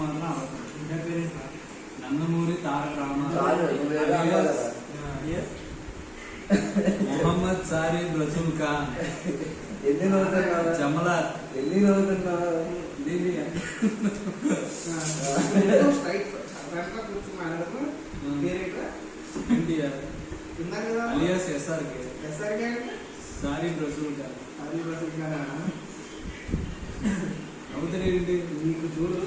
మాత్రం అవ్వదు. Nandamuri Taraka Ramarao, Mohammed సారిఫ్ Rasool Khan, జమలా alias SRK, సారిఫ్ Rasool Khan. అవుతారేంటి నీకు చూడు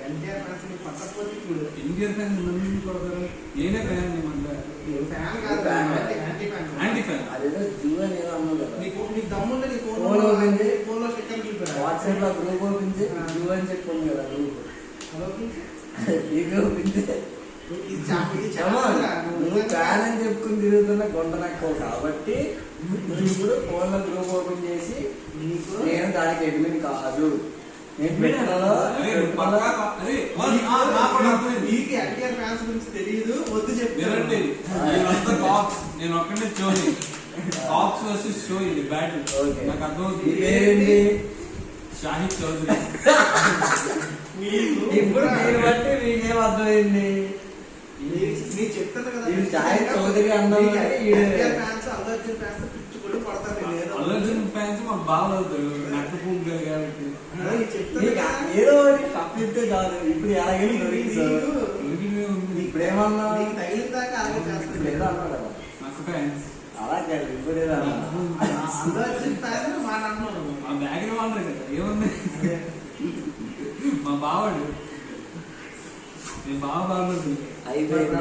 ఎన్టీఆర్ ఫ్యాన్స్ పట్టకపోతే చూడు. ఇండియన్ ఫ్యాన్స్ నన్ను కొడతారు. నేనే ఫ్యాన్ ఫ్యాన్ కాదు, యాంటీ ఫ్యాన్. అదేదో జీవ నేను అన్నావు కదా, నీకు దమ్ముంటే నీ ఫోన్ లో స్టిక్కర్ చూపారు, వాట్సాప్ లో గ్రూప్ ఓపెన్ చేసి జీవ అని చెప్పుకోండి కదా. గ్రూప్ నువ్వు ఫ్యాన్ అని చెప్పుకుని తిరుగుతున్న గొంట నాకు కాబట్టి ఇప్పుడు ఫోన్ లో గ్రూప్ ఓపెన్ చేసి నేను దానికి అడ్మిన్ కాదు, నేను తెలియదు వద్దు చెప్పండి. నేను ఒక్కడే చోని కాక్స్ వర్సెస్ షో, ఇది బ్యాటిల్. నాకు అర్థమవుతుంది. షాహిద్ చౌదరి. ఇప్పుడు దీన్ని బట్టి మీకేం అర్థమైంది? చెప్తాను కదా, షాహిద్ చౌదరి అన్నావు. అల్లర్జున్ ఫ్యాన్స్ మాకు బాగా అవుతారు, నట్టు పూలు కాబట్టి. ఏదో తప్పితే కాదు. ఇప్పుడు ఎలాగైనా ఇప్పుడు ఏమన్నా తగిలిన దాకా అలాగే చేస్తాను. ఏదో అన్నా కదా నాకు ఫ్యాన్స్ అలా కాదు. ఇప్పుడు ఏదో అల్లర్జున్ ఫ్యాన్ మా నాన్న మా బ్యాగ్ వాడరు కదా, ఏముంది. మా బావాడు, నేను బాగా బాగుంటుంది. అయిపోయింది.